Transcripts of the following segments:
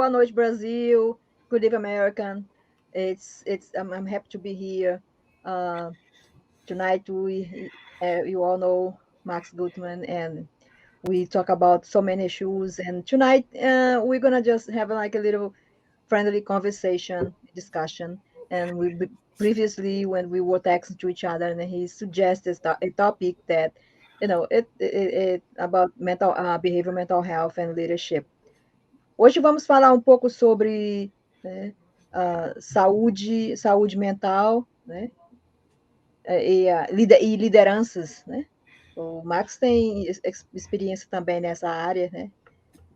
Boa noite, Brasil. Good evening, American. I'm happy to be here. Uh, Tonight, you all know Max Gutman, and we talk about so many issues. And tonight, we're gonna just have like a little friendly conversation, discussion. And previously, when we were texting to each other, and he suggested a topic that, it about behavior, mental health, and leadership. Hoje vamos falar um pouco sobre, né, saúde mental, né, e lideranças, né? O Max tem experiência também nessa área, né?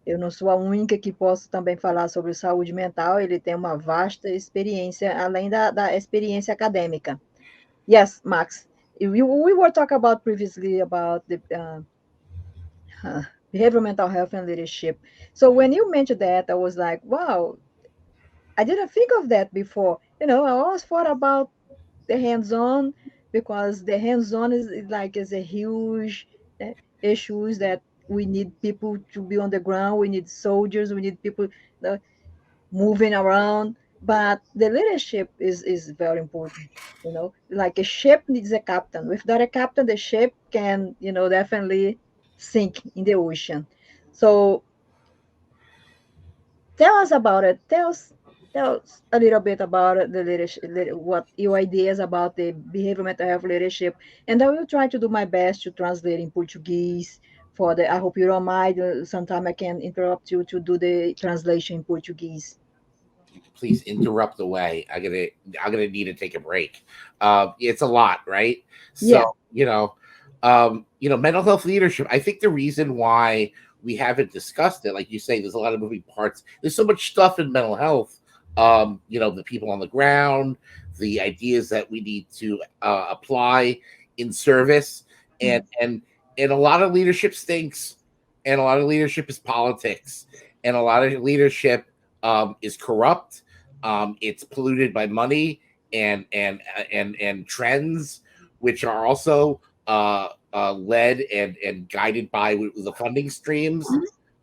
Eu não sou a única que posso também falar sobre saúde mental, ele tem uma vasta experiência, além da experiência acadêmica. Yes, Max, we were talking about previously about the behavioral mental health and leadership. So when you mentioned that, I was like, wow, I didn't think of that before. I always thought about the hands-on, because the hands-on is a huge issues that we need people to be on the ground. We need soldiers. We need people moving around. But the leadership is very important. Like a ship needs a captain. Without a captain, the ship can definitely sink in the ocean. So tell us about it. Tell us a little bit about the leadership, what your ideas about the behavioral mental health leadership, and I will try to do my best to translate in Portuguese. For the, I hope you don't mind. Sometime I can interrupt you to do the translation in Portuguese. Please interrupt away. I'm gonna need to take a break. It's a lot, right? Yeah. So mental health leadership. I think the reason why we haven't discussed it, like you say, there's a lot of moving parts. There's so much stuff in mental health. The people on the ground, the ideas that we need to apply in service, and a lot of leadership stinks, and a lot of leadership is politics, and a lot of leadership is corrupt. It's polluted by money and trends, which are also led and guided by the funding streams,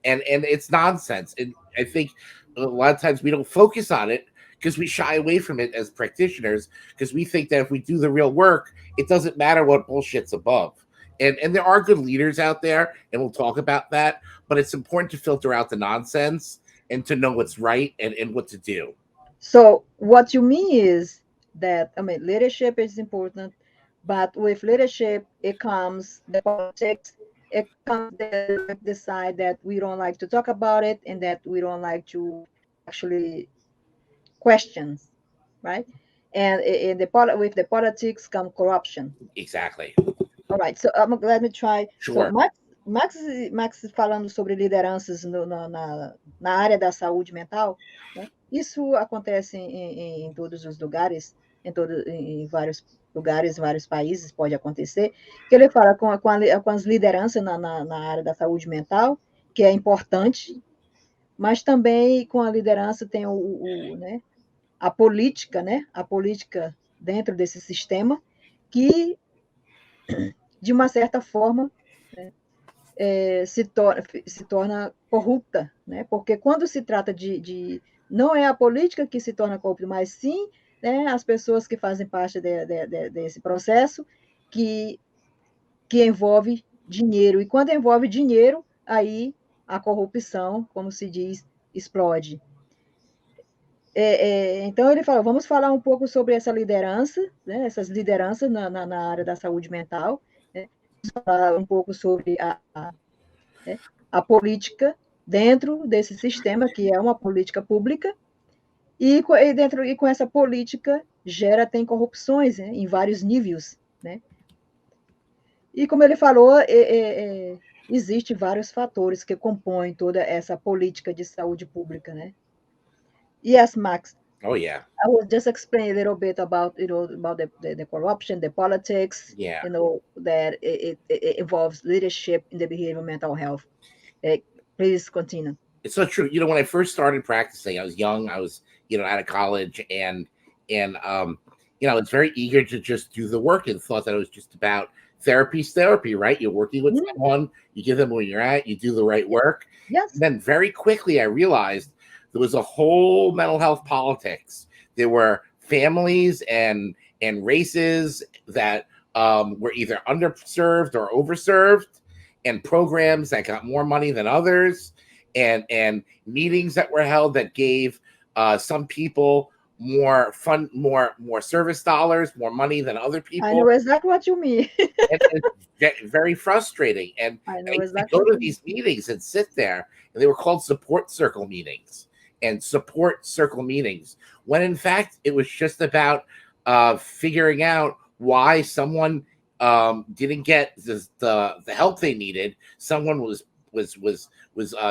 and it's nonsense. And I think a lot of times we don't focus on it because we shy away from it as practitioners, because we think that if we do the real work, it doesn't matter what bullshit's above. And there are good leaders out there, and we'll talk about that. But it's important to filter out the nonsense and to know what's right and what to do. So what you mean is that, leadership is important, but with leadership it comes the politics. It comes the side that we don't like to talk about it, and that we don't like to actually questions, right? And with the politics come corruption. Exactly. All right, so let me try. Sure. So Max falando sobre lideranças na área da saúde mental, né? Isso acontece em todos os lugares, em vários lugares, em vários países pode acontecer, que ele fala com as lideranças na área da saúde mental, que é importante, mas também com a liderança tem né, a política, né? A política dentro desse sistema, que, de uma certa forma, né, se torna corrupta, né? Porque quando se trata não é a política que se torna corrupta, mas sim, né, as pessoas que fazem parte desse processo, que envolve dinheiro. E quando envolve dinheiro, aí a corrupção, como se diz, explode. Então ele falou, vamos falar um pouco sobre essa liderança, né, essas lideranças na área da saúde mental, né? Vamos falar um pouco sobre a política dentro desse sistema, que é uma política pública, e com essa política tem corrupções, né, em vários níveis, né? E como ele falou, existe vários fatores que compõem toda essa política de saúde pública, né? Yes, Max. Oh yeah. I will just explain a little bit about about the corruption, the politics. Yeah. That it involves leadership in the behavioral mental health. Please continue. It's so true. When I first started practicing, I was young. I was out of college, and I was very eager to just do the work and thought that it was just about therapy, right? You're working with someone, you give them where you're at, you do the right work. Yes. And then very quickly I realized there was a whole mental health politics. There were families and races that were either underserved or overserved, and programs that got more money than others, and meetings that were held that gave some people more service dollars, more money than other I know people. exactly what you mean. And it's very frustrating. And I I know used to exactly go what to you mean. these meetings and sit there, and they were called support circle meetings and support circle meetings, when in fact it was just about figuring out why someone didn't get the help they needed. Someone was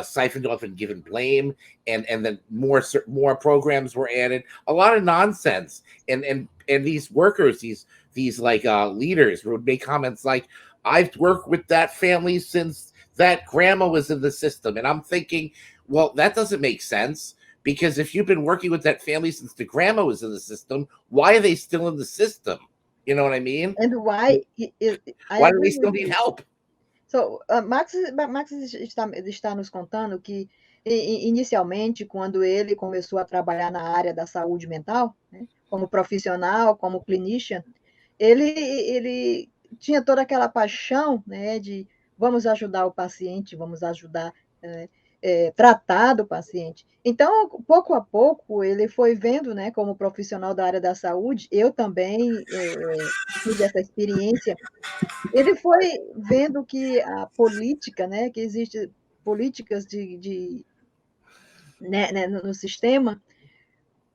siphoned off and given blame, and then more programs were added. A lot of nonsense, and these workers, these like leaders would make comments like, "I've worked with that family since that grandma was in the system," and I'm thinking, well, that doesn't make sense. Because if you've been working with that family since the grandma was in the system, why are they still in the system? You know what I mean? And why I Why do they agree still with need you. help? So, Max está nos contando que, inicialmente, quando ele começou a trabalhar na área da saúde mental, né, como profissional, como clinician, ele tinha toda aquela paixão, né, de vamos ajudar o paciente, vamos ajudar, tratar do paciente. Então, pouco a pouco, ele foi vendo, né, como profissional da área da saúde, eu também tive essa experiência. Ele foi vendo que a política, né, que existe políticas né, no sistema,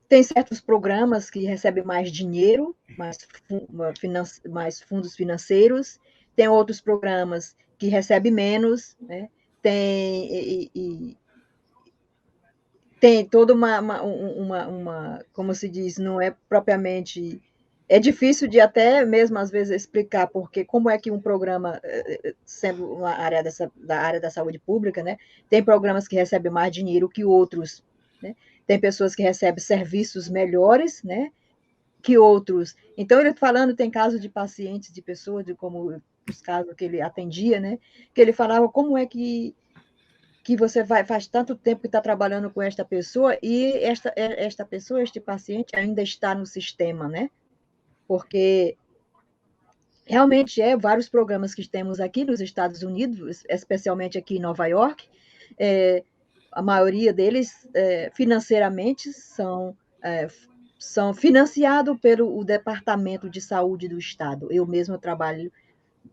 tem certos programas que recebem mais dinheiro, mais fundos financeiros, tem outros programas que recebem menos, né, tem toda como se diz, não é propriamente. É difícil de até mesmo, às vezes, explicar, porque como é que um programa, sendo da área da saúde pública, né, tem programas que recebem mais dinheiro que outros, né? Tem pessoas que recebem serviços melhores, né, que outros. Então, ele falando, tem casos de pacientes, de pessoas, de como os casos que ele atendia, né, que ele falava como é que você faz tanto tempo que está trabalhando com esta pessoa e esta pessoa, este paciente ainda está no sistema, né? Porque realmente vários programas que temos aqui nos Estados Unidos, especialmente aqui em Nova York, a maioria deles, financeiramente, são financiados pelo Departamento de Saúde do Estado. Eu mesma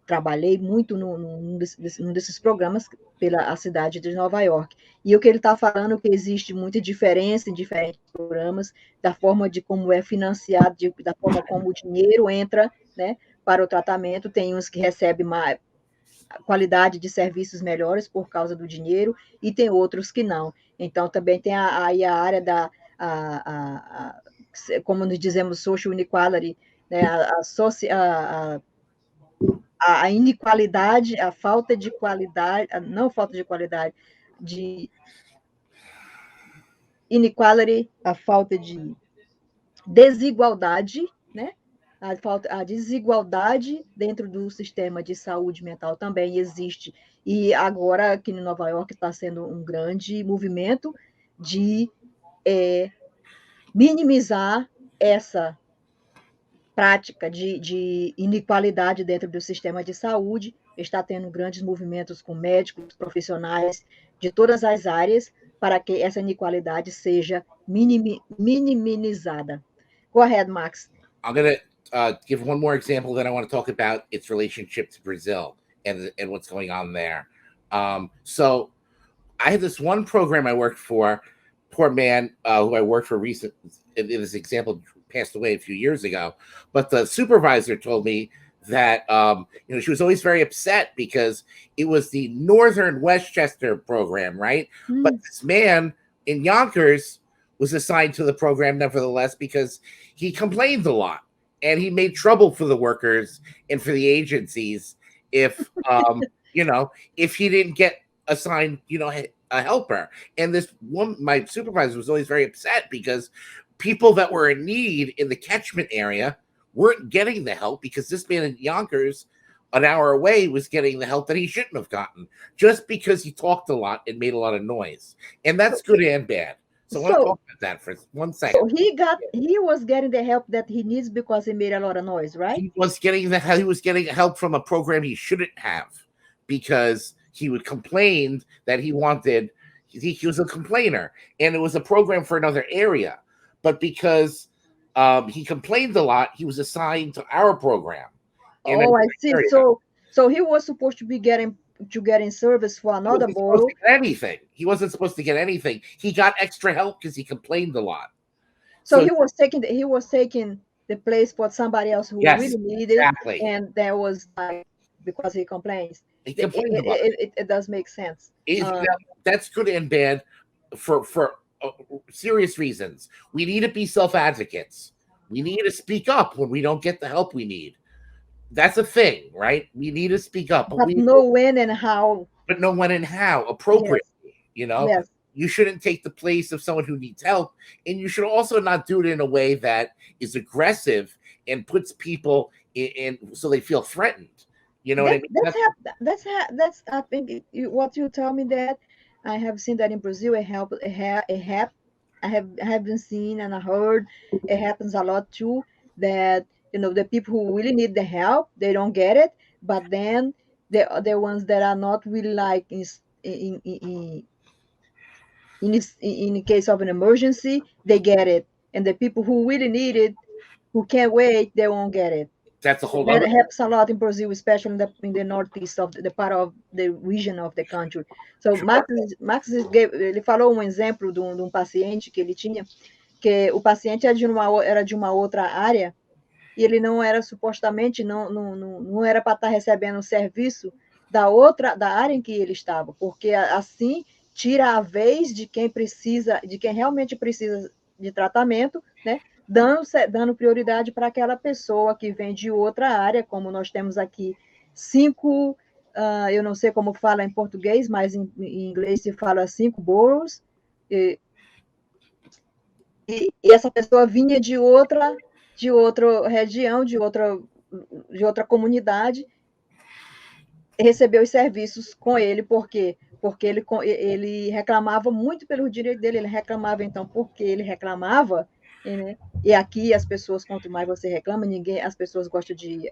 trabalhei muito num desses programas pela a cidade de Nova York. E o que ele está falando é que existe muita diferença em diferentes programas, da forma de como é financiado, da forma como o dinheiro entra, né, para o tratamento. Tem uns que recebem mais qualidade de serviços melhores por causa do dinheiro, e tem outros que não. Então, também tem aí a área como nós dizemos, social inequality, né, a inequalidade, a falta de qualidade, não falta de qualidade, de inequality, a falta de desigualdade, né? A desigualdade dentro do sistema de saúde mental também existe. E agora, aqui em Nova York, está sendo um grande movimento de minimizar essa prática de inequalidade dentro do sistema de saúde. Está tendo grandes movimentos com médicos, profissionais de todas as áreas, para que essa inequalidade seja minimizada. Go ahead, Max. I'm going to give one more example, then I want to talk about its relationship to Brazil and what's going on there. So I had this one program I worked for, poor man who I worked for recent, in this example, passed away a few years ago. But the supervisor told me that she was always very upset because it was the Northern Westchester program, right? But this man in Yonkers was assigned to the program nevertheless because he complained a lot and he made trouble for the workers and for the agencies if if he didn't get assigned a helper. And this one, my supervisor, was always very upset because people that were in need in the catchment area weren't getting the help because this man in Yonkers, an hour away, was getting the help that he shouldn't have gotten just because he talked a lot and made a lot of noise. And that's good and bad. So I want to So talk about that for 1 second. he was getting the help that he needs because he made a lot of noise, right? He was getting help from a program he shouldn't have, because he would complain that he wanted. He was a complainer, and it was a program for another area. But because he complained a lot, he was assigned to our program. Oh, I see. So he was supposed to be getting service for another borough. Anything. He wasn't supposed to get anything. He got extra help because he complained a lot. So he was taking the place for somebody else who really needed exactly. And there was like, because he complains. He complained about it does make sense. That's good and bad for serious reasons. We need to be self-advocates. We need to speak up when we don't get the help we need. That's a thing, right? We need to speak up, but know when and how. But know when and how appropriately. Yes. You know, yes. You shouldn't take the place of someone who needs help, and you should also not do it in a way that is aggressive and puts people in so they feel threatened. You know what I mean? That's I think what you tell me that I have seen that in Brazil. I have been seen and I heard it happens a lot too. That the people who really need the help, they don't get it, but then the ones that are not really like in case of an emergency, they get it, and the people who really need it, who can't wait, they won't get it. That's a whole that happens a lot in Brazil, especially in the northeast of the part of the region of the country. So Max ele falou exemplo de paciente que ele tinha, que o paciente era de uma outra área e ele não era supostamente não era para estar recebendo o serviço da área em que ele estava, porque assim tira a vez de quem realmente precisa de tratamento, né? Dando prioridade para aquela pessoa que vem de outra área, como nós temos aqui 5, eu não sei como fala em português, mas em inglês se fala 5 boroughs, e essa pessoa vinha de outra região, de outra comunidade, recebeu os serviços com ele, porque ele reclamava muito pelo direito dele, ele reclamava, então, porque ele reclamava, né? E aqui as pessoas, quanto mais você reclama, as pessoas gostam de,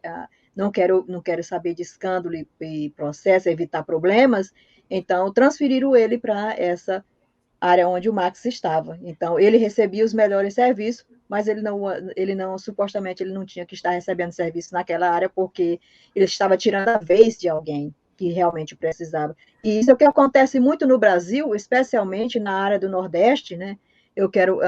não quero saber de escândalo e processo, evitar problemas, então transferiram ele para essa área onde o Max estava. Então, ele recebia os melhores serviços, mas ele não supostamente, ele não tinha que estar recebendo serviço naquela área, porque ele estava tirando a vez de alguém que realmente precisava. E isso é o que acontece muito no Brasil, especialmente na área do Nordeste, né? Eu quero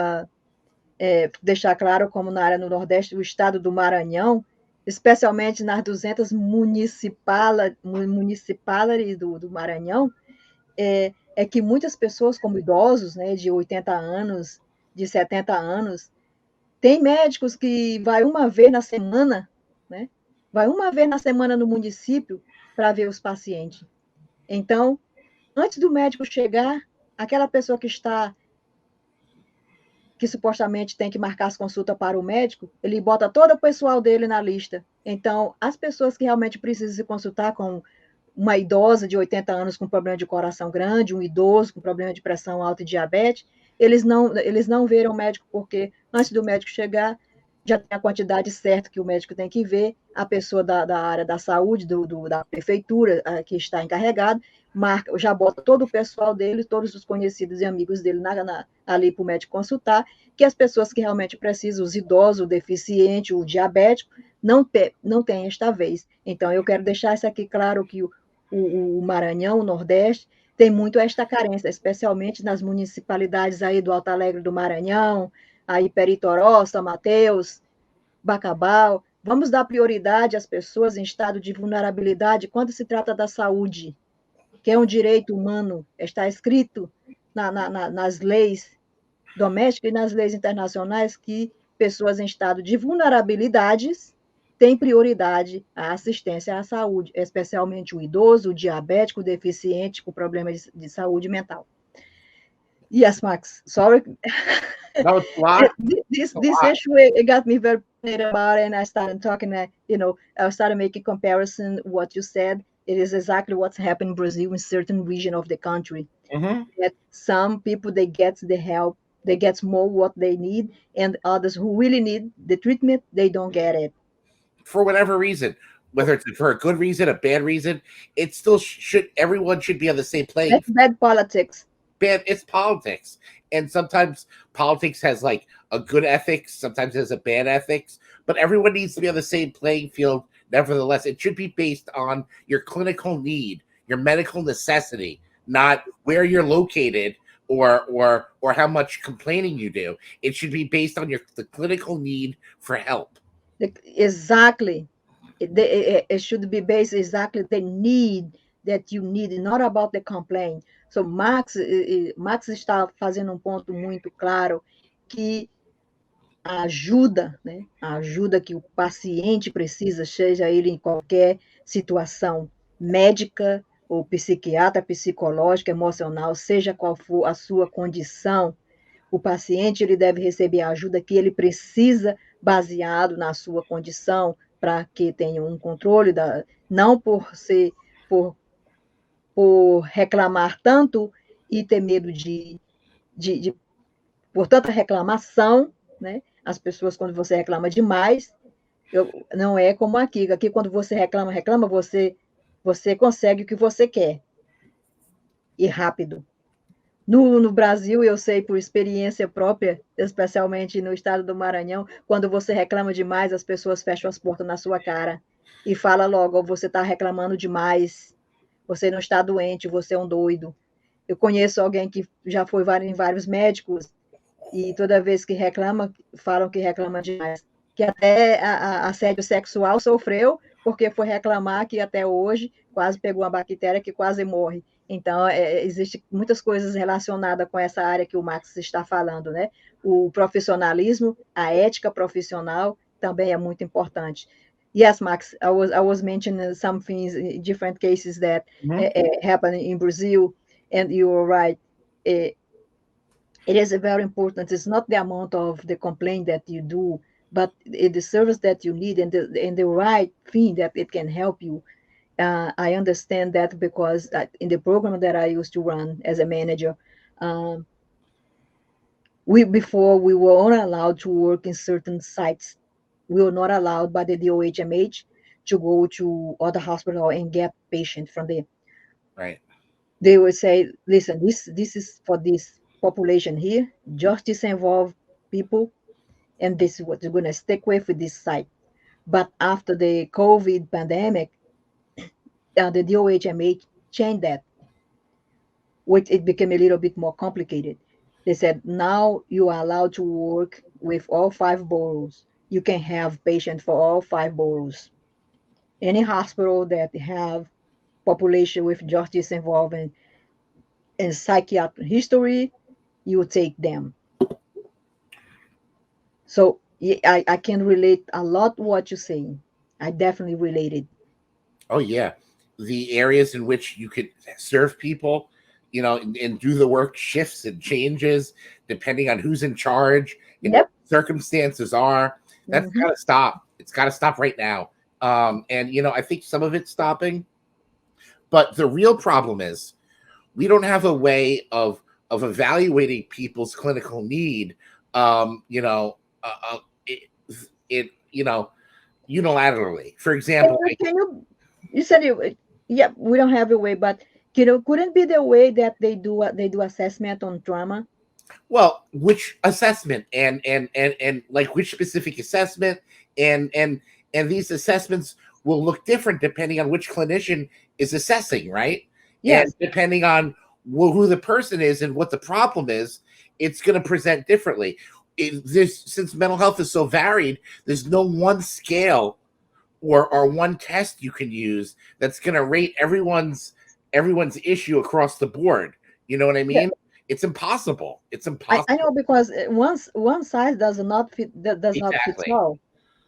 deixar claro, como na área do Nordeste, o estado do Maranhão, especialmente nas 200 municipalidades do Maranhão, é que muitas pessoas, como idosos, né, de 80 anos, de 70 anos, tem médicos que vai uma vez na semana, né? Vai uma vez na semana no município para ver os pacientes. Então, antes do médico chegar, aquela pessoa que supostamente tem que marcar as consultas para o médico, ele bota todo o pessoal dele na lista. Então, as pessoas que realmente precisam se consultar com uma idosa de 80 anos com problema de coração grande, um idoso com problema de pressão alta e diabetes, eles não veem o médico, porque antes do médico chegar, já tem a quantidade certa que o médico tem que ver, a pessoa da área da saúde, da prefeitura, que está encarregado, já bota todo o pessoal dele, todos os conhecidos e amigos dele ali para o médico consultar, que as pessoas que realmente precisam, os idosos, o deficiente, o diabético, não tem esta vez. Então, eu quero deixar isso aqui claro, que o Maranhão, o Nordeste, tem muito esta carência, especialmente nas municipalidades aí do Alto Alegre do Maranhão, aí Peritoró, São Mateus, Bacabal. Vamos dar prioridade às pessoas em estado de vulnerabilidade quando se trata da saúde, que é um direito humano, está escrito nas leis domésticas e nas leis internacionais que pessoas em estado de vulnerabilidades têm prioridade à assistência à saúde, especialmente o idoso, o diabético, o deficiente com problemas de saúde mental. Yes, Max, sorry. No, it's a lot. This issue, it got me very passionate about it, and I started talking, I started making comparison what you said. It is exactly what's happened in Brazil in certain region of the country. Mm-hmm. That some people, they get the help They get more what they need, and others who really need the treatment, they don't get it. For whatever reason, whether it's for a good reason, a bad reason, it still should. Everyone should be on the same playing That's field. bad politics. Bad, it's politics, and sometimes politics has like a good ethics, sometimes it has a bad ethics, but everyone needs to be on the same playing field. Nevertheless, it should be based on your clinical need, your medical necessity, not where you're located or how much complaining you do. It should be based on the clinical need for help. Exactly. It should be based exactly the need that you need, not about the complaint. So Max está fazendo um ponto muito claro que a ajuda, né? A ajuda que o paciente precisa, seja ele em qualquer situação médica ou psiquiatra, psicológica, emocional, seja qual for a sua condição, o paciente ele deve receber a ajuda que ele precisa, baseado na sua condição, para que tenha um controle não por ser por, por reclamar tanto e ter medo de por tanta reclamação, né? As pessoas, quando você reclama demais, não é como aqui. Aqui, quando você reclama, você consegue o que você quer. E rápido. No Brasil, eu sei por experiência própria, especialmente no estado do Maranhão, quando você reclama demais, as pessoas fecham as portas na sua cara e fala logo, você está reclamando demais, você não está doente, você é um doido. Eu conheço alguém que já foi em vários médicos e toda vez que reclama, falam que reclama demais. Que até assédio sexual sofreu porque foi reclamar que até hoje quase pegou uma bactéria que quase morre. Então, existe muitas coisas relacionadas com essa área que o Max está falando, né? O profissionalismo, a ética profissional também é muito importante. Yes, Max, I was mentioning some things, different cases that happen in Brazil, and you were right. It is very important. It's not the amount of the complaint that you do, but the service that you need and the right thing that it can help you. I understand that because in the program that I used to run as a manager, um, before we were only allowed to work in certain sites. We were not allowed by the DOHMH to go to other hospital and get patient from there. Right. They would say, listen, this is for this population here, justice involved people, and this is what you're going to stick with this site. But after the COVID pandemic, the DOHMH changed that, which it became a little bit more complicated. They said, now you are allowed to work with all 5 boroughs. You can have patients for all 5 boroughs. Any hospital that have population with justice involvement and psychiatric history, you take them. So I can relate a lot what you're saying. I definitely related. Oh yeah, the areas in which you could serve people, and do the work shifts and changes depending on who's in charge and what circumstances are. That's got to stop. It's got to stop right now. And I think some of it's stopping, but the real problem is we don't have a way of evaluating people's clinical need. Unilaterally. For example, you said we don't have a way, but couldn't be the way that they do assessment on trauma. Well, which assessment and like which specific assessment and these assessments will look different depending on which clinician is assessing, right? Yes. And depending on who the person is and what the problem is, it's going to present differently. Since mental health is so varied, there's no one scale or one test you can use that's going to rate everyone's issue across the board. You know what I mean? Yeah. It's impossible. It's impossible. I know, because one size does not fit all,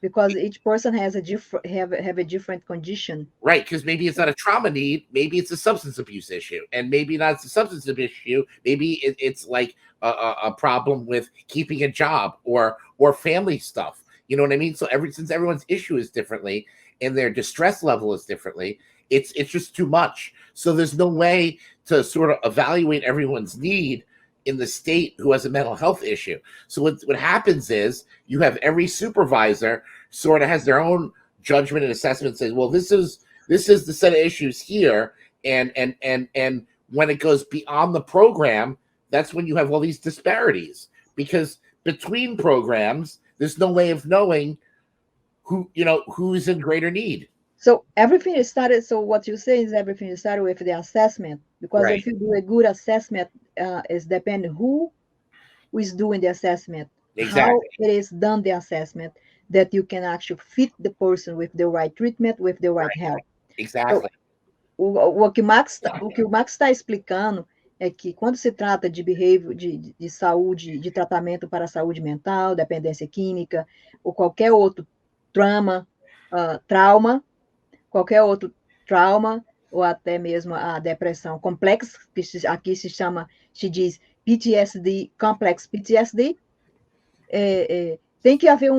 because each person has a different have a different condition. Right, because maybe it's not a trauma need, maybe it's a substance abuse issue, and maybe not a substance abuse issue. Maybe it's like a problem with keeping a job or family stuff. You know what I mean? So since everyone's issue is differently and their distress level is differently, it's just too much. So there's no way to sort of evaluate everyone's need in the state who has a mental health issue. So what happens is you have every supervisor sort of has their own judgment and assessment, says, well, this is the set of issues here. And when it goes beyond the program, that's when you have all these disparities, because between programs, there's no way of knowing who's in greater need. So everything is started. So what you say is everything is started with the assessment, because Right. if you do a good assessment, it's depending who is doing the assessment, Exactly. how it is done the assessment, that you can actually fit the person with the right treatment, with the right help. Exactly. O que o Max está explicando é que quando se trata de behavior, de saúde, de tratamento para a saúde mental, dependência química, ou qualquer outro trauma, qualquer outro trauma, ou até mesmo a depressão complexa, que aqui se diz PTSD, complex PTSD, tem que haver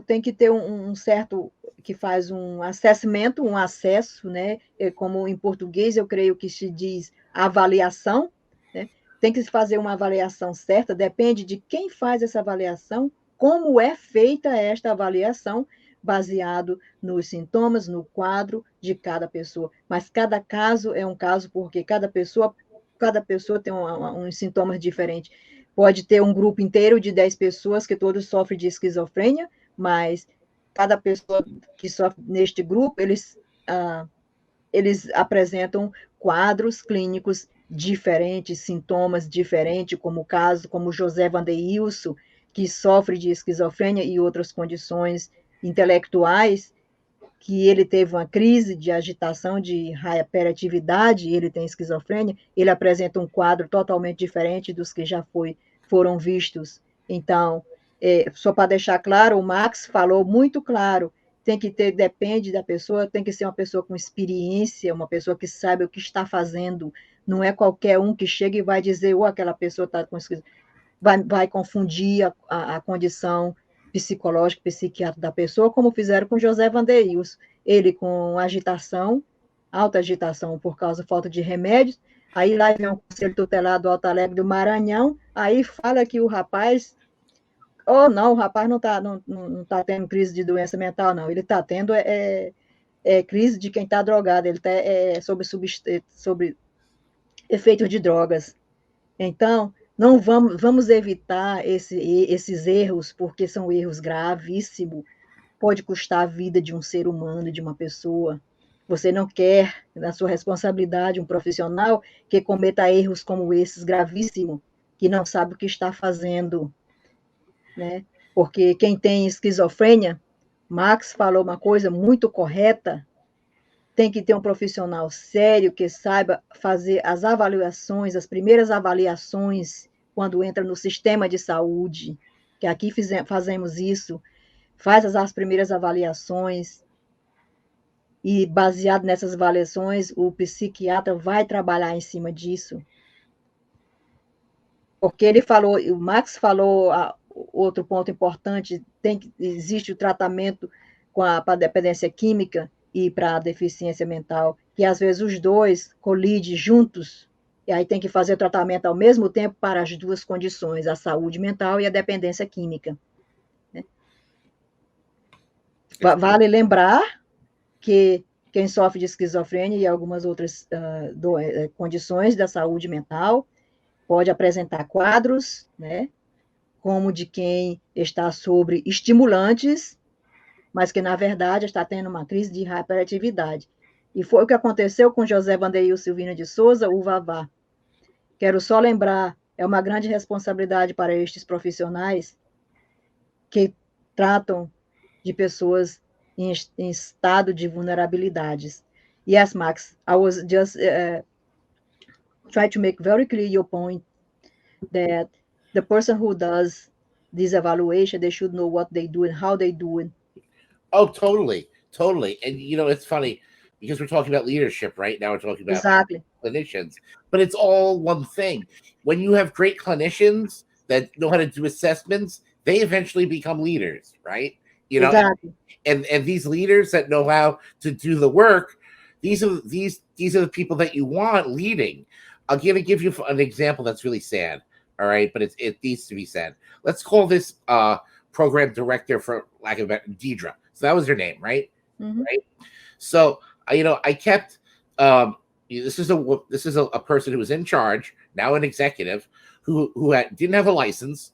tem que ter um certo, que faz um assessment, um acesso, né? Como em português eu creio que se diz avaliação, né? Tem que se fazer uma avaliação certa, depende de quem faz essa avaliação, como é feita esta avaliação, baseado nos sintomas, no quadro de cada pessoa. Mas cada caso é um caso, porque cada pessoa tem uns sintomas diferentes. Pode ter um grupo inteiro de 10 pessoas que todos sofrem de esquizofrênia, mas cada pessoa que sofre neste grupo, eles apresentam quadros clínicos diferentes, sintomas diferentes, como o caso, como José Vandeilson, que sofre de esquizofrênia e outras condições intelectuais, que ele teve uma crise de agitação, de hiperatividade, ele tem esquizofrênia, ele apresenta um quadro totalmente diferente dos que já foram vistos. Então, só para deixar claro, o Max falou muito claro, depende da pessoa, tem que ser uma pessoa com experiência, uma pessoa que sabe o que está fazendo, não é qualquer um que chega e vai dizer, aquela pessoa está com esquizofrenia, vai confundir a condição psicológica, psiquiátrica da pessoa, como fizeram com José Vandeilson. Ele com agitação, alta agitação por causa da falta de remédios, aí lá vem o Conselho Tutelar do Alto Alegre do Maranhão, aí fala que o rapaz, não, o rapaz não tá tendo crise de doença mental, não, ele está tendo crise de quem está drogado, ele está sobre efeitos de drogas. Então, não vamos evitar esses erros, porque são erros gravíssimos, pode custar a vida de um ser humano, de uma pessoa. Você não quer, na sua responsabilidade, um profissional que cometa erros como esses, gravíssimos, que não sabe o que está fazendo, né? Porque quem tem esquizofrênia, Max falou uma coisa muito correta, tem que ter um profissional sério que saiba fazer as avaliações, as primeiras avaliações, quando entra no sistema de saúde, que aqui fazemos isso, faz as primeiras avaliações, e baseado nessas avaliações, o psiquiatra vai trabalhar em cima disso. Porque o Max falou, outro ponto importante, existe o tratamento para a dependência química e para a deficiência mental, que às vezes os dois colidem juntos, e aí tem que fazer o tratamento ao mesmo tempo para as duas condições, a saúde mental e a dependência química. Né? Vale lembrar que quem sofre de esquizofrênia e algumas outras condições da saúde mental pode apresentar quadros, né, como de quem está sobre estimulantes, mas que, na verdade, está tendo uma crise de hiperatividade. E foi o que aconteceu com José Vandeilson Silvina de Souza, o Vavá. Quero só lembrar, é uma grande responsabilidade para estes profissionais que tratam de pessoas em estado de vulnerabilidades. Yes, Max, I was just trying to make very clear your point that the person who does this evaluation, they should know what they do and how they do it. Oh, totally. And, it's funny because we're talking about leadership right now. We're talking about exactly. Clinicians, but it's all one thing. When you have great clinicians that know how to do assessments, they eventually become leaders, right? Exactly. And these leaders that know how to do the work, these are the people that you want leading. I'm going to give you an example that's really sad. All right, but it needs to be said. Let's call this program director, for lack of a better, Deidre. So that was her name, right? Mm-hmm. Right. So I kept this is a person who was in charge, now an executive, who didn't have a license.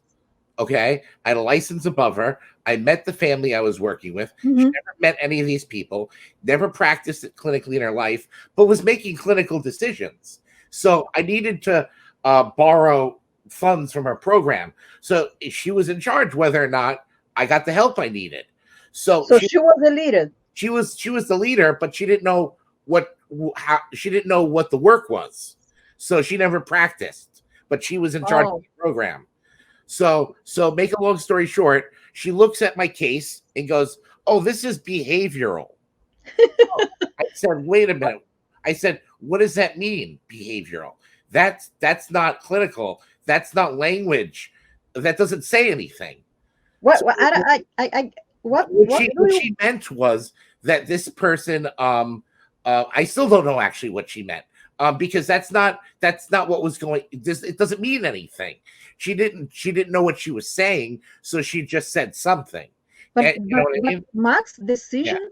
Okay, I had a license above her. I met the family I was working with. She Mm-hmm. never met any of these people, never practiced it clinically in her life, but was making clinical decisions. So I needed to borrow funds from her program. So she was in charge whether or not I got the help I needed. So So she was the leader. she was the leader, but she didn't know she didn't know what the work was. So she never practiced, but she was in charge of Oh, the program. So make a long story short, she looks at my case and goes, "Oh, this is behavioral." I said, "Wait a minute." I said, "What does that mean, behavioral? That's not clinical. That's not language. That doesn't say anything." what? So What? What? what What she do you? she meant was that this person, I still don't know actually what she meant, because that's not what was going. It doesn't mean anything. She didn't know what she was saying, so she just said something. But And you know what I mean? Max Yeah. decision.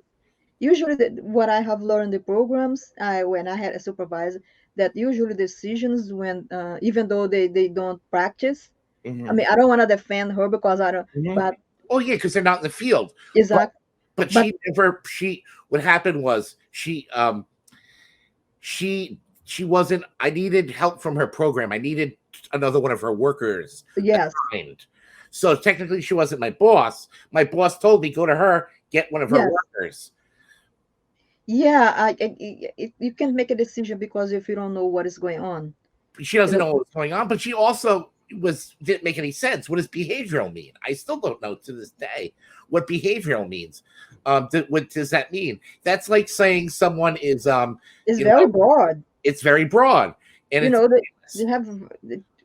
Usually, what I have learned in the programs, when I had a supervisor, that usually decisions when even though they don't practice. I Mhm. mean, I don't want to defend her because I don't. Mhm. But Oh yeah, because they're not in the field. But exactly. but But she what happened was she wasn't. I needed help from her program. I needed another one of her workers yes, assigned. So technically, she wasn't my boss. My boss told me, go to her, get one of her yes, workers. yeah. You can't make a decision because if you don't know what is going on, She you doesn't know. know what's going on, but she also didn't make any sense. What does behavioral mean? I still don't know to this day what behavioral means. What does that mean? That's like saying someone is It's you very know, broad. it's very broad, and You it's know, they have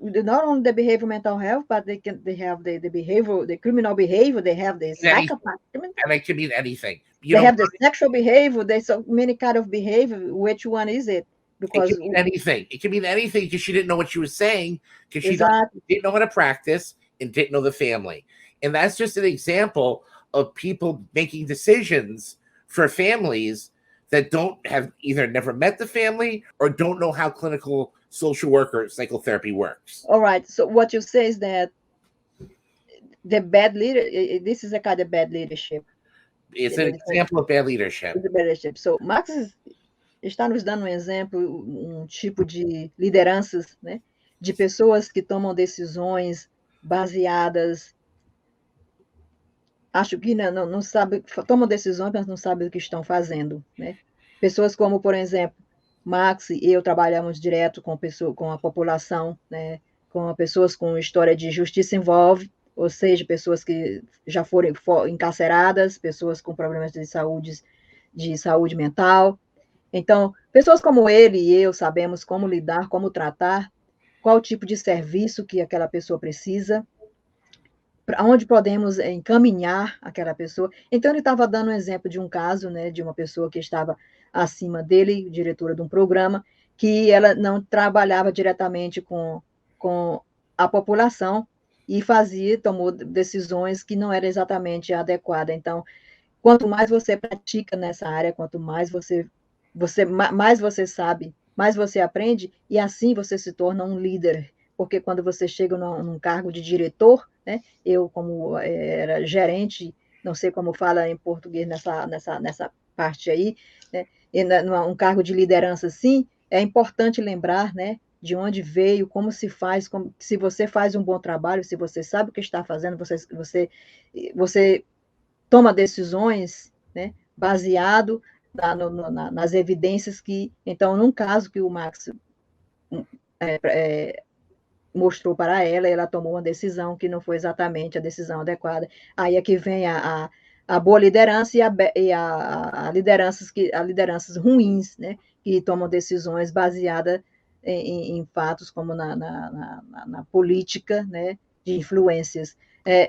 not only the behavior mental health, but they have the behavior, the criminal behavior. They have the anything, psychopath. and it can mean anything. They have the sexual behavior. There's so many kind of behavior. Which one is it? It can Because mean anything. It can mean anything because she didn't know what she was saying because she exactly. didn't know how to practice and didn't know the family. And that's just an example of people making decisions for families that don't have either never met the family or don't know how clinical social work or psychotherapy works. All right. So what you say is that the bad leader. This is a kind of bad leadership. It's an example of bad leadership. The bad leadership. So Max está nos dando um exemplo, um tipo de lideranças, né? De pessoas que tomam decisões baseadas, acho que não sabe, tomam decisões, mas não sabem o que estão fazendo, né? Pessoas como, por exemplo, Max e eu trabalhamos direto com a população, né? Com pessoas com história de justiça envolve, ou seja, pessoas que já foram encarceradas, pessoas com problemas de saúde mental. Então, pessoas como ele e eu sabemos como lidar, como tratar, qual tipo de serviço que aquela pessoa precisa, para onde podemos encaminhar aquela pessoa. Então, ele estava dando um exemplo de um caso, né, de uma pessoa que estava acima dele, diretora de um programa, que ela não trabalhava diretamente com a população e tomou decisões que não eram exatamente adequadas. Então, quanto mais você pratica nessa área, quanto mais mais você sabe, mais você aprende, e assim você se torna um líder. Porque quando você chega num cargo de diretor, né? Eu, como era gerente, não sei como fala em português nessa parte aí, né? E um cargo de liderança assim, é importante lembrar, né? De onde veio, como se faz, se você faz um bom trabalho, se você sabe o que está fazendo, você toma decisões, né? Baseado nas evidências que, então, num caso que o Max mostrou para ela tomou uma decisão que não foi exatamente a decisão adequada. Aí é que vem a boa liderança e a lideranças ruins, né? Que tomam decisões baseadas em fatos como na política, né? De influências.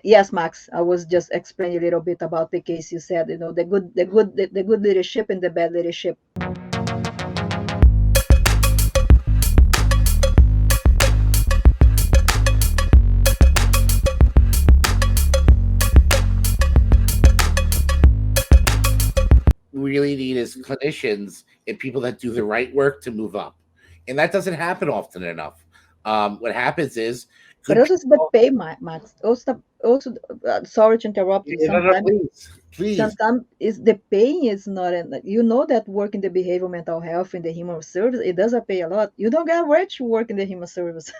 Yes, Max, I was just explaining a little bit about the case you said, the good leadership and the bad leadership. really need is clinicians and people that do the right work to move up, and that doesn't happen often enough. What happens is But good also it's the people. pay, Max. Also, sorry to interrupt you. No, no, Sometimes, please, please. sometimes is the pay is not. You know that work in the behavioral mental health in the human service, it doesn't pay a lot. You don't get rich work in the human service.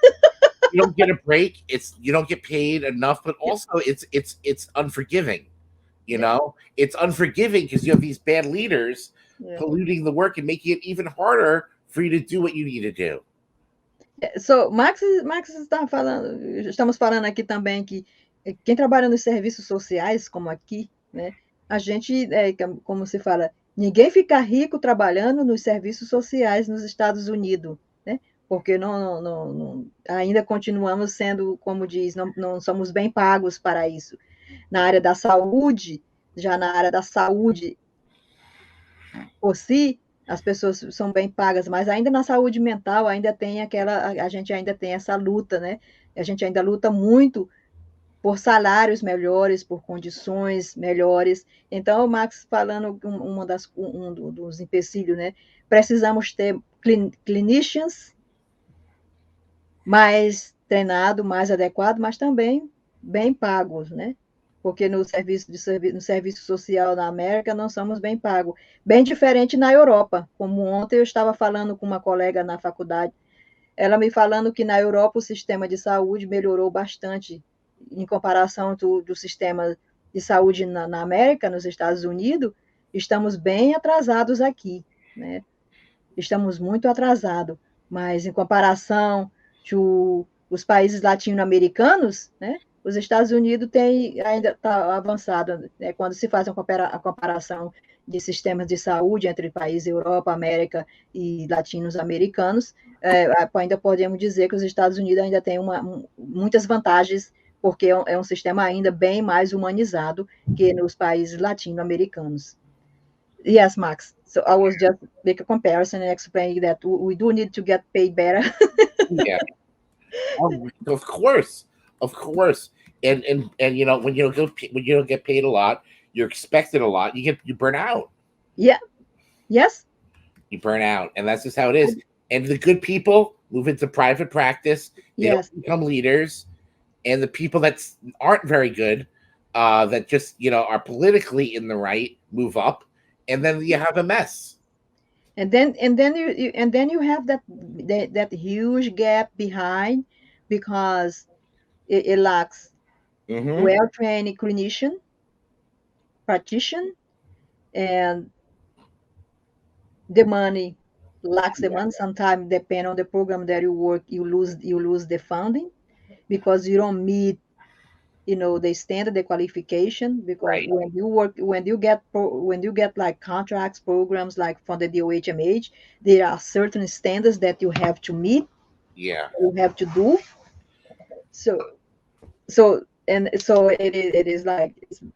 You don't get a break. It's you don't get paid enough, but Yeah, also it's unforgiving. You yeah, know, it's unforgiving because you have these bad leaders yeah. polluting the work and making it even harder for you to do what you need to do. So, Max está falando, estamos falando aqui também que quem trabalha nos serviços sociais, como aqui, né, a gente, como se fala, ninguém fica rico trabalhando nos serviços sociais nos Estados Unidos, né, porque ainda continuamos sendo, como diz, não somos bem pagos para isso. Na área da saúde, já na área da saúde por si, as pessoas são bem pagas, mas ainda na saúde mental ainda tem a gente ainda tem essa luta, né? A gente ainda luta muito por salários melhores, por condições melhores. Então, o Max falando dos empecilhos, né? Precisamos ter clinicians mais treinados, mais adequados, mas também bem pagos, né? Porque no serviço social na América não somos bem pagos. Bem diferente na Europa, como ontem eu estava falando com uma colega na faculdade, ela me falando que na Europa o sistema de saúde melhorou bastante em comparação do sistema de saúde na América, nos Estados Unidos, estamos bem atrasados aqui, né? Estamos muito atrasados, mas em comparação os países latino-americanos, né? Os Estados Unidos ainda está avançado, né? Quando se faz a comparação de sistemas de saúde entre países Europa, América e latinos-americanos, ainda podemos dizer que os Estados Unidos ainda têm muitas vantagens, porque é um sistema ainda bem mais humanizado que nos países latino-americanos. Yes, Max. So I was just make a comparison and explaining that we do need to get paid better. Yeah, of course, of course. And you know when you don't get paid a lot, you're expected a lot. You burn out. Yeah. Yes. You burn out, and that's just how it is. And the good people move into private practice. They Yes. don't become leaders, and the people that aren't very good, that just are politically in the right, move up, and then you have a mess. And then you have that huge gap behind because it lacks Mm-hmm. well-trained clinician, practitioner, and the money lacks the money. Sometimes depend on the program that you work, you lose the funding because you don't meet the standard, the qualification, because Right. when you get like contracts programs like from the DOHMH, there are certain standards that you have to meet, Yeah. you have to do. So it is like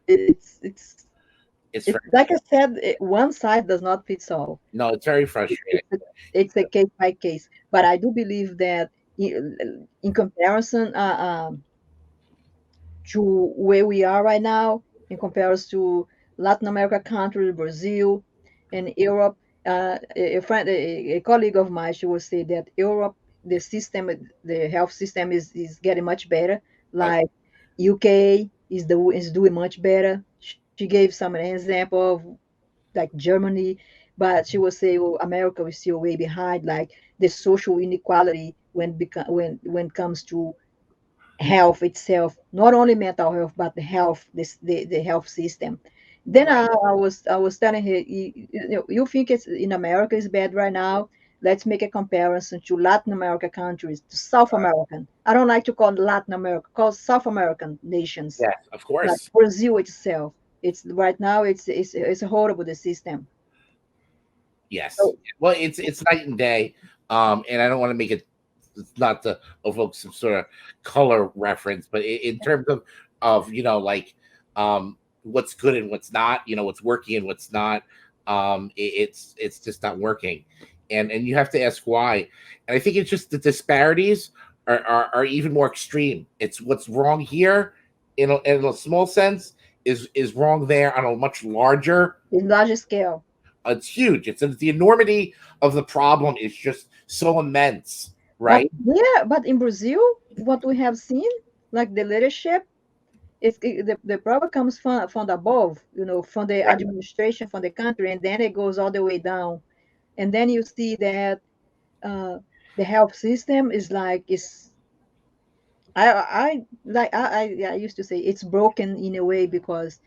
It's it's like I said, one size does not fit all. no, it's very frustrating. It's a case by case, but I do believe that in comparison, to where we are right now in comparison to Latin America countries, Brazil, and Europe. A colleague of mine, she will say that Europe, the health system is getting much better. Like UK is doing much better. She gave some example of like Germany, but she will say, well, America is still way behind. Like the social inequality when it comes to health itself, not only mental health, but the health, the health system. Then I was telling her, you think it's in America is bad right now? Let's make a comparison to Latin America countries, to South American. I don't like to call Latin America, call South American nations, Yes, of like course. Brazil itself. It's right now. It's horrible, the system. Yes. So Well, it's night and day. And I don't want to make it not to evoke some sort of color reference, but in terms of like what's good and what's not, what's working and what's not, it's just not working, and you have to ask why. And I think it's just the disparities are even more extreme. It's what's wrong here in a small sense is wrong there on a much larger in larger scale. It's huge. It's the enormity of the problem is just so immense, right? But in Brazil, what we have seen, like the leadership, the problem comes from above, from the Right. administration, from the country, and then it goes all the way down. And then you see that uh, the health system is like is I used to say it's broken in a way because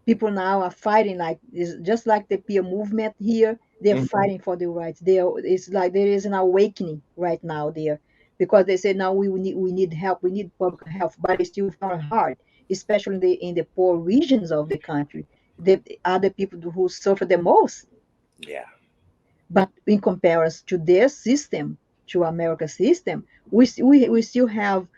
people now are fighting like it's just like the peer movement here. They're Mhm. fighting for the rights. It's like there is an awakening right now there because they say now we need help, we need public health, but it's still very hard, especially in the poor regions of the country. The other people who suffer the most. Yeah. But in comparison to their system, to America's system, we still have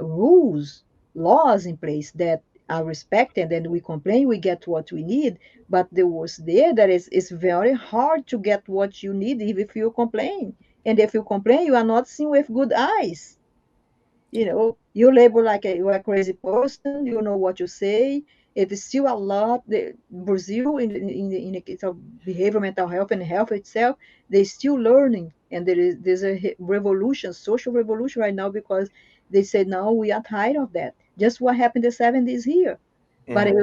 rules, laws in place that are respected, and we complain, we get what we need. But the worst there, that is, it's very hard to get what you need if you complain. And if you complain, you are not seen with good eyes. You label like you're a crazy person. You know what you say. It is still a lot. Brazil, in the case of behavior, mental health, and health itself, they're still learning, and there's a revolution, social revolution right now because they say no, we are tired of that. Just what happened in the 70s here, but Mhm.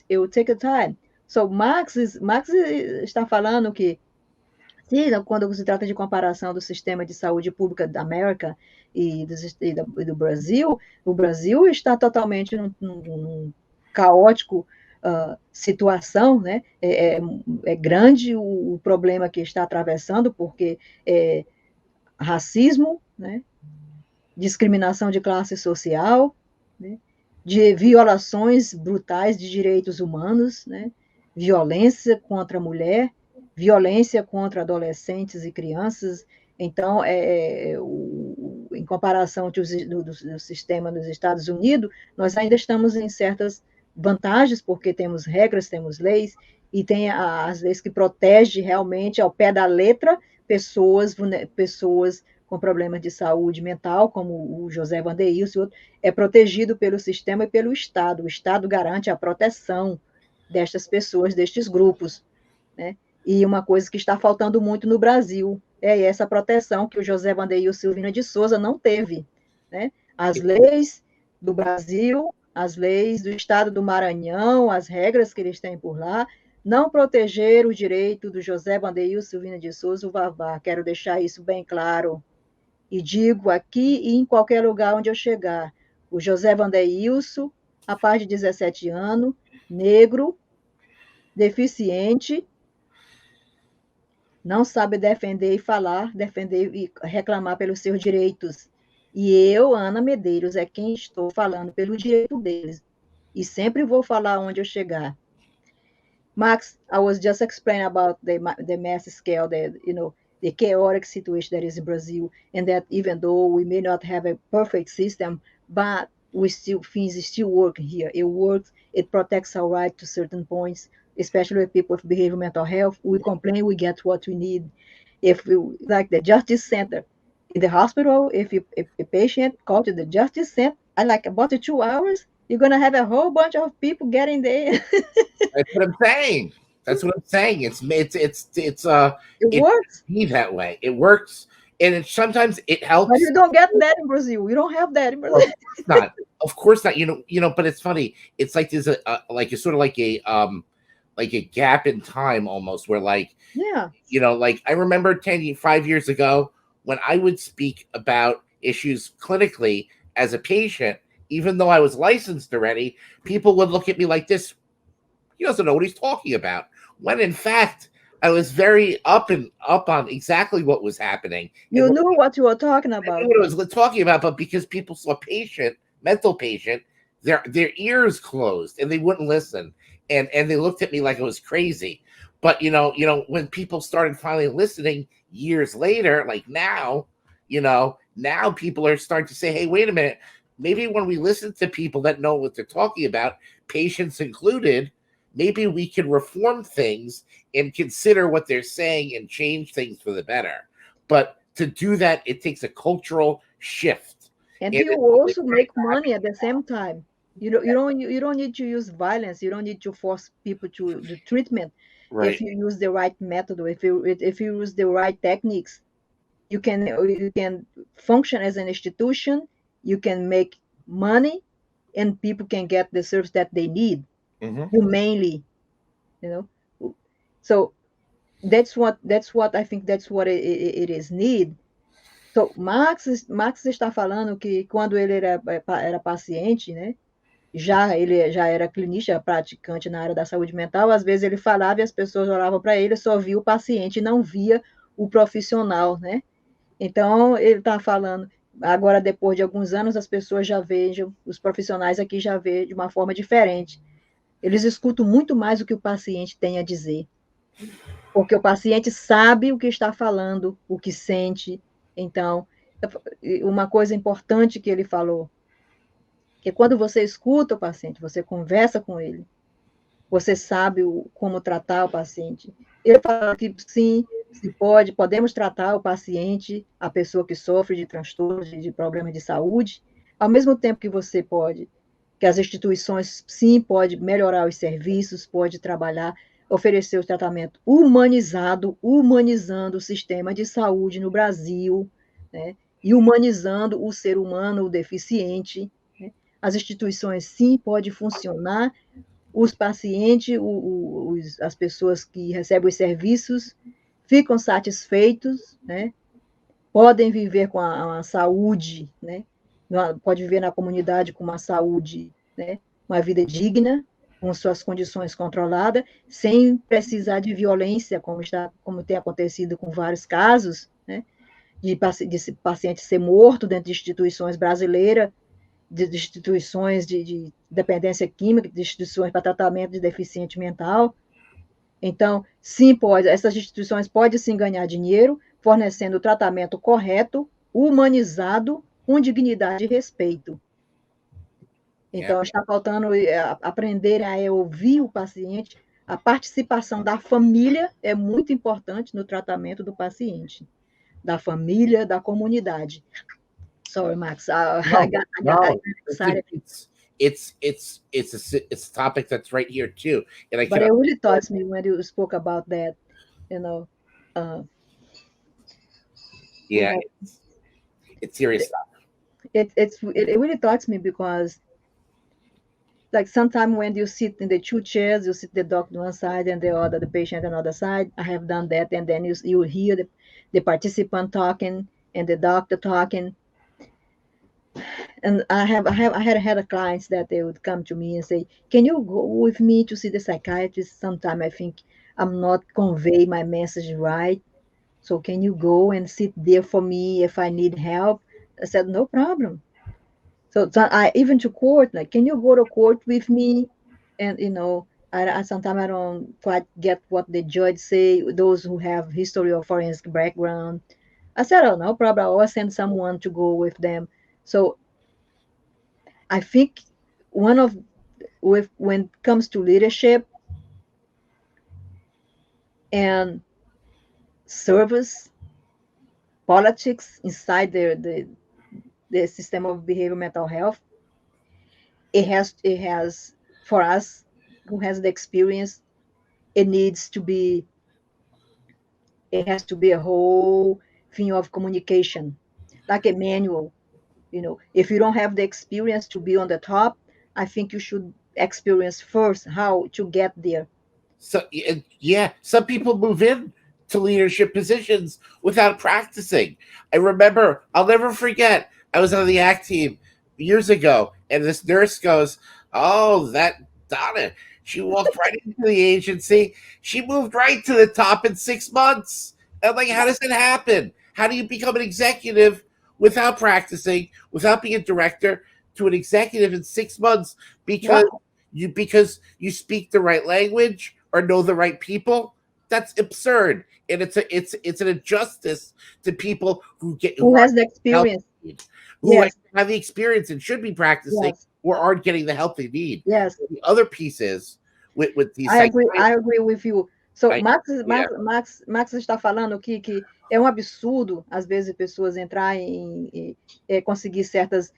it will take a time. So Marx está falando que sim, quando se trata de comparação do sistema de saúde pública da América e do Brasil, o Brasil está totalmente num caótico situação, né? É grande o problema que está atravessando, porque é racismo, né? Discriminação de classe social, né? De violações brutais de direitos humanos, né? Violência contra a mulher, violência contra adolescentes e crianças. Então, em comparação do sistema dos Estados Unidos, nós ainda estamos em certas vantagens, porque temos regras, temos leis, e tem as leis que protegem realmente ao pé da letra pessoas com problemas de saúde mental, como o José Vandeilson, e outro, é protegido pelo sistema e pelo Estado. O Estado garante a proteção destas pessoas, destes grupos, né? E uma coisa que está faltando muito no Brasil é essa proteção que o José Vandeilson Silvina de Souza não teve, né? As leis do Brasil, as leis do Estado do Maranhão, as regras que eles têm por lá, não protegeram o direito do José Vandeilson Silvina de Souza, o Vavá. Quero deixar isso bem claro. E digo aqui e em qualquer lugar onde eu chegar, o José Vandeilson, rapaz de 17 anos, negro, deficiente, não sabe defender e falar, defender e reclamar pelos seus direitos. E eu, Ana Medeiros, é quem estou falando pelo direito deles. E sempre vou falar onde eu chegar. Max, I was just explaining about the mass scale, the chaotic situation that is in Brazil, and that even though we may not have a perfect system, but things still work here. It works. It protects our right to certain points, especially with people with behavioral mental health. We complain, we get what we need. If we like the Justice Center in the hospital, if a patient called to the Justice Center, I like about 2 hours, you're gonna have a whole bunch of people getting there. That's what I'm saying. That's what I'm saying. It It works. be that way. It works, and sometimes it But helps. you don't get that in Brazil. You don't have that in Well, Brazil. of course not. Of course not. But it's funny. It's like there's like it's sort of like a gap in time almost where Yeah. like I remember 5 years ago when I would speak about issues clinically as a patient, even though I was licensed already, people would look at me like this. He doesn't know what he's talking about. When in fact, I was very up on exactly what was happening and You knew what you were talking about. what I was talking about, but because people saw mental patient, their ears closed and they wouldn't listen, and they looked at me like I was crazy. But when people started finally listening years later, like now people are starting to say, "Hey, wait a minute." Maybe when we listen to people that know what they're talking about, patients included, maybe we can reform things and consider what they're saying and change things for the better. But to do that, it takes a cultural shift. And And you it's really also starting make to happen. money at the same time. You don't need to use violence. You don't need to force people to do treatment. Right. If you use the right method, if you use the right techniques, you can function as an institution, you can make money, and people can get the service that they need humanely, you know. So that's what I think, that's what it is need. So Marx está falando que quando ele era paciente, né? Ele já era clinista, praticante na área da saúde mental, às vezes ele falava e as pessoas olhavam para ele, só via o paciente e não via o profissional, né? Então, ele está falando, agora, depois de alguns anos, as pessoas já vejam, os profissionais aqui já veem de uma forma diferente. Eles escutam muito mais o que o paciente tem a dizer, porque o paciente sabe o que está falando, o que sente. Então, uma coisa importante que ele falou, que quando você escuta o paciente, você conversa com ele, você sabe como tratar o paciente. Ele fala que sim, podemos tratar o paciente, a pessoa que sofre de transtornos, de problemas de saúde, ao mesmo tempo que você pode, que as instituições, sim, pode melhorar os serviços, pode trabalhar, oferecer o tratamento humanizado, humanizando o sistema de saúde no Brasil, né? E humanizando o ser humano, o deficiente, né? As instituições, sim, podem funcionar, os pacientes, as pessoas que recebem os serviços ficam satisfeitos, né? Podem viver com a saúde, né? Pode viver na comunidade com uma saúde, né? Uma vida digna, com suas condições controladas, sem precisar de violência, como tem acontecido com vários casos, né? De paciente ser morto dentro de instituições brasileiras, de instituições de dependência química, de instituições para tratamento de deficiente mental. Então, sim, essas instituições podem sim ganhar dinheiro, fornecendo o tratamento correto, humanizado, com dignidade e respeito. Então, está faltando aprender a ouvir o paciente. A participação da família é muito importante no tratamento do paciente, da família, da comunidade. Sorry, Max. It's a topic that's right here too, and but it really touched me when you spoke about that. Yeah, it's serious stuff. It really touched me because, like, sometimes when you sit in the two chairs, you sit the doctor on one side and the patient on the other side. I have done that, and then you hear the participant talking and the doctor talking. And I had clients that they would come to me and say, "Can you go with me to see the psychiatrist? Sometimes I think I'm not convey my message right. So can you go and sit there for me if I need help?" I said, "No problem." So I even to court, like, "Can you go to court with me?" And I sometimes I don't quite get what the judge say. Those who have history of forensic background, I said, "Oh, no problem. I'll send someone to go with them." So I think when it comes to leadership and service, politics inside the system of behavioral mental health, it has for us who has the experience, it has to be a whole thing of communication, like a manual. If you don't have the experience to be on the top, I think you should experience first how to get there. So yeah, some people move in to leadership positions without practicing. I remember, I'll never forget, I was on the ACT team years ago, and this nurse goes, "Oh, that Donna, she walked right into the agency. She moved right to the top in 6 months." I'm like, how does it happen? How do you become an executive without practicing, without being a director, to an executive in 6 months? Because you speak the right language or know the right people? That's absurd, and it's an injustice to people who has the experience, who have the experience and should be practicing, or aren't getting the help they need. Yes. The other piece is with these. I agree with you. So Max está falando aqui que é um absurdo, às vezes, pessoas entrarem e conseguir certas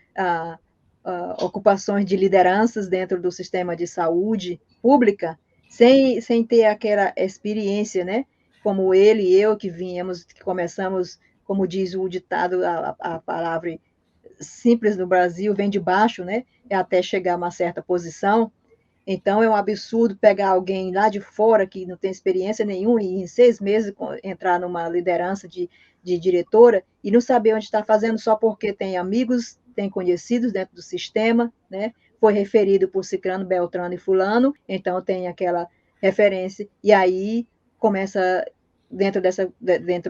ocupações de lideranças dentro do sistema de saúde pública sem ter aquela experiência, né? Como ele e eu que viemos, que começamos, como diz o ditado, a palavra simples no Brasil vem de baixo, né? É até chegar a uma certa posição. Então, é um absurdo pegar alguém lá de fora que não tem experiência nenhuma e em 6 meses entrar numa liderança de diretora e não saber onde está fazendo só porque tem amigos, tem conhecidos dentro do sistema, né? Foi referido por Cicrano, Beltrano e Fulano, então tem aquela referência, e aí começa, dentro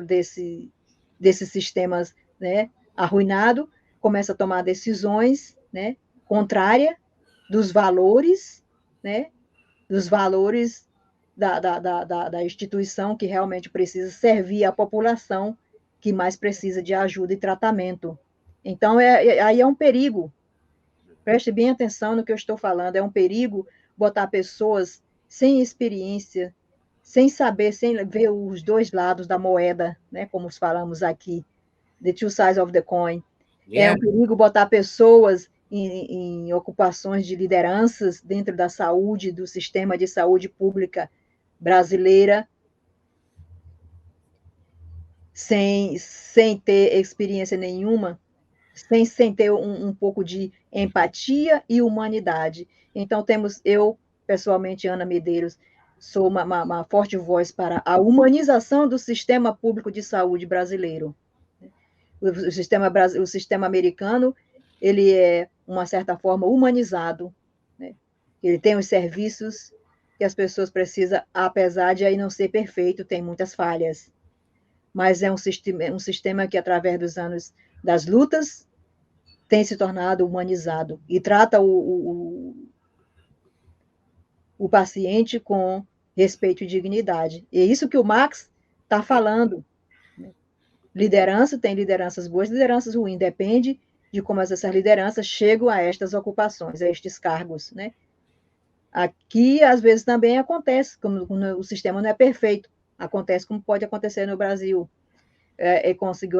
desses sistemas, né, arruinado, começa a tomar decisões, né, contrárias dos valores, né, dos valores da instituição que realmente precisa servir à população que mais precisa de ajuda e tratamento. Então, aí é um perigo. Preste bem atenção no que eu estou falando. É um perigo botar pessoas sem experiência, sem saber, sem ver os dois lados da moeda, né, como falamos aqui, the two sides of the coin. É Yeah. um perigo botar pessoas em ocupações de lideranças dentro da saúde, do sistema de saúde pública brasileira, sem ter experiência nenhuma, sem ter um pouco de empatia e humanidade. Então, eu, pessoalmente, Ana Medeiros, sou uma forte voz para a humanização do sistema público de saúde brasileiro. O sistema americano, ele é, uma certa forma, humanizado, né? Ele tem os serviços que as pessoas precisam, apesar de aí não ser perfeito, tem muitas falhas, mas é um sistema que, através dos anos das lutas, tem se tornado humanizado e trata o paciente com respeito e dignidade. E é isso que o Max está falando. Liderança, tem lideranças boas, lideranças ruins, depende de como essas lideranças chegam a estas ocupações, a estes cargos, né? Aqui, às vezes, também acontece, como o sistema não é perfeito, acontece como pode acontecer no Brasil. Conseguiu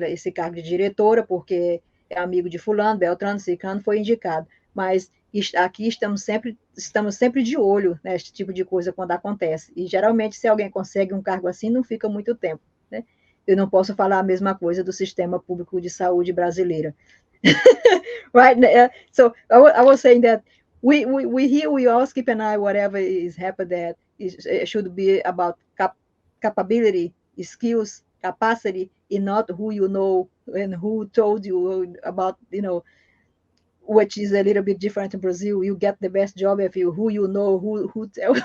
esse cargo de diretora, porque é amigo de fulano, Beltrano, Ciclano, foi indicado. Mas aqui estamos sempre de olho nesse tipo de coisa quando acontece. E, geralmente, se alguém consegue um cargo assim, não fica muito tempo, né? Eu não posso falar a mesma coisa do sistema público de saúde brasileiro. Right? So I was saying that we here we always keep an eye whatever is happening, that it should be about capability, skills, capacity, and not who you know and who told you about, which is a little bit different in Brazil. You get the best job if you who you know who tell.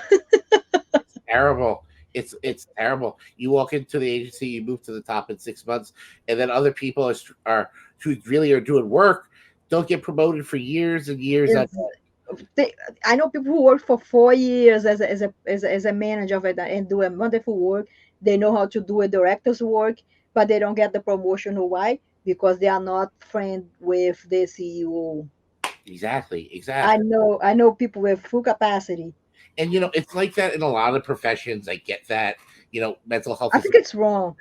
It's terrible. It's terrible. You walk into the agency, you move to the top in 6 months, and then other people are who really are doing work don't get promoted for years and years. I know people who work for 4 years as a manager of it and do a wonderful work. They know how to do a director's work, but they don't get the promotion. Why? Because they are not friends with the CEO. Exactly. I know people with full capacity. And it's like that in a lot of professions. I get that. Mental health I is think it's wrong.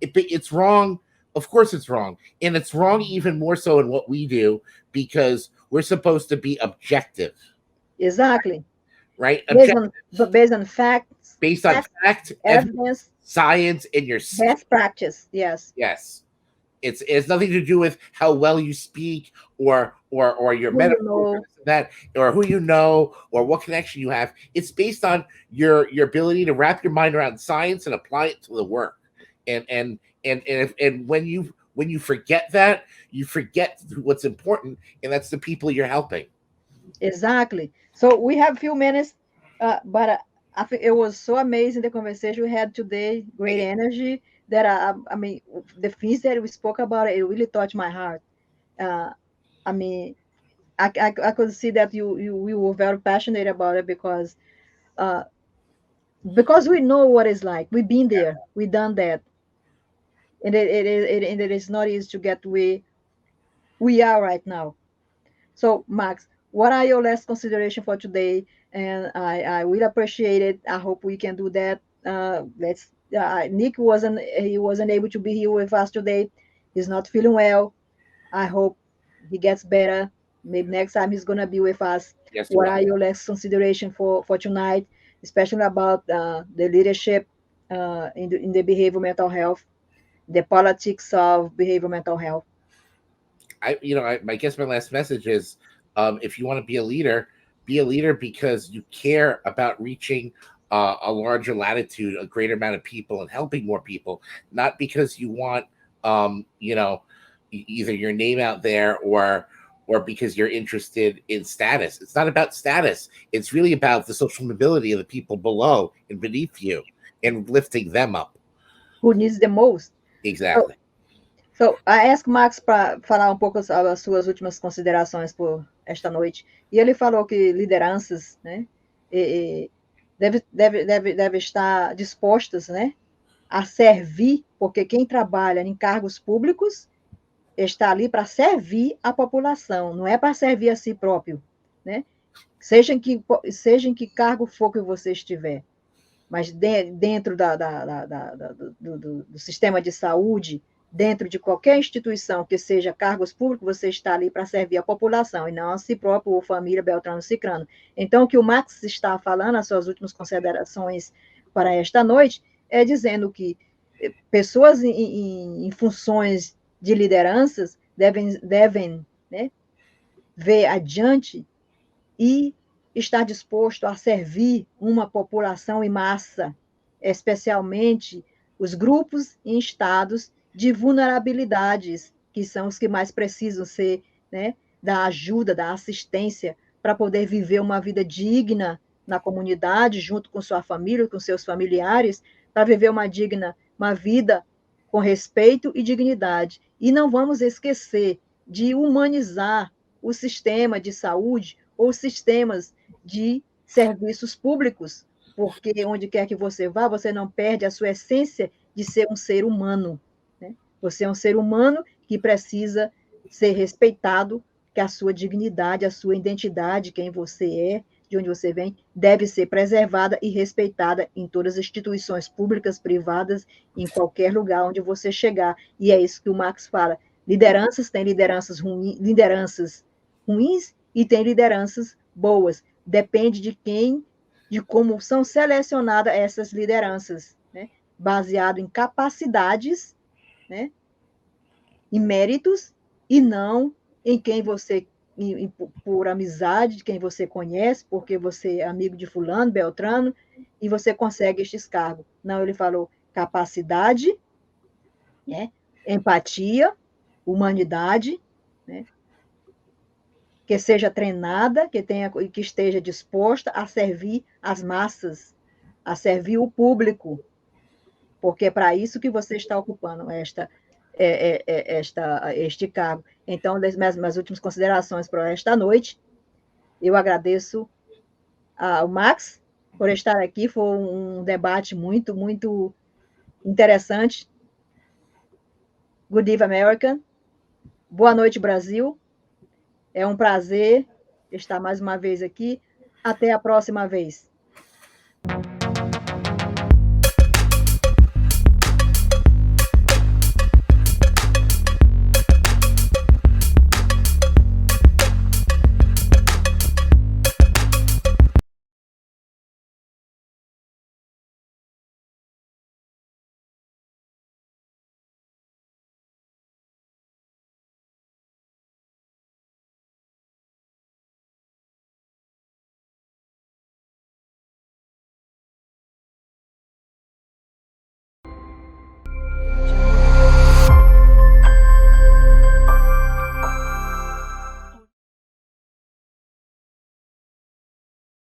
it's wrong. Of course it's wrong. And it's wrong even more so in what we do, because we're supposed to be objective. Exactly. Right? Based on facts. Based on fact, evidence, science, and your best practice. Yes. Yes. It's nothing to do with how well you speak or your medical, that, or who you know, or what connection you have. It's based on your ability to wrap your mind around science and apply it to the work. And when you forget that, you forget what's important, and that's the people you're helping. Exactly. So we have a few minutes, but I think it was so amazing, the conversation we had today. Great energy. That I mean, the things that we spoke about, it really touched my heart. I mean, I could see that you were very passionate about it, because we know what it's like. We've been there. We've done that, and it is not easy to get where we are right now. So, Max, what are your last consideration for today? And I will appreciate it. I hope we can do that. Nick wasn't able to be here with us today. He's not feeling well. I hope he gets better. Maybe next time he's gonna be with us. Yes, what are your last consideration for tonight? especially about the leadership in the behavioral mental health, the politics of behavioral mental health. I guess my last message is, if you want to be a leader because you care about reaching a larger latitude, a greater amount of people, and helping more people, not because you want, either your name out there or because you're interested in status. It's not about status. It's really about the social mobility of the people below and beneath you and lifting them up. Who needs the most? Exactly. So, I asked Max para falar um pouco sobre as suas últimas considerações por esta noite. E ele falou que lideranças, né, deve estar dispostas, né, a servir, porque quem trabalha em cargos públicos está ali para servir a população, não é para servir a si próprio, né? Seja em que cargo for que você estiver, mas dentro do sistema de saúde, dentro de qualquer instituição que seja cargos públicos, você está ali para servir a população e não a si próprio ou família Beltrano Cicrano. Então, o que o Max está falando, as suas últimas considerações para esta noite, é dizendo que pessoas em funções de lideranças devem, né, ver adiante e estar disposto a servir uma população em massa, especialmente os grupos em estados de vulnerabilidades, que são os que mais precisam ser, né, da ajuda, da assistência, para poder viver uma vida digna na comunidade, junto com sua família, com seus familiares, para viver uma vida com respeito e dignidade. E não vamos esquecer de humanizar o sistema de saúde ou sistemas de serviços públicos, porque onde quer que você vá, você não perde a sua essência de ser um ser humano, né? Você é um ser humano que precisa ser respeitado, que a sua dignidade, a sua identidade, quem você é, de onde você vem, deve ser preservada e respeitada em todas as instituições públicas, privadas, em qualquer lugar onde você chegar. E é isso que o Marx fala. Tem lideranças ruins e tem lideranças boas. Depende de como são selecionadas essas lideranças, né? Baseado em capacidades, né? Em méritos, e não em quem você, por amizade, de quem você conhece, porque você é amigo de fulano, Beltrano, e você consegue estes cargos. Não, ele falou capacidade, né? Empatia, humanidade, né? Que seja treinada, que esteja disposta a servir as massas, a servir o público, porque é para isso que você está ocupando este cargo. Então, minhas últimas considerações para esta noite, eu agradeço ao Max por estar aqui, foi um debate muito, muito interessante. Good Eve American. Boa noite, Brasil. É um prazer estar mais uma vez aqui. Até a próxima vez.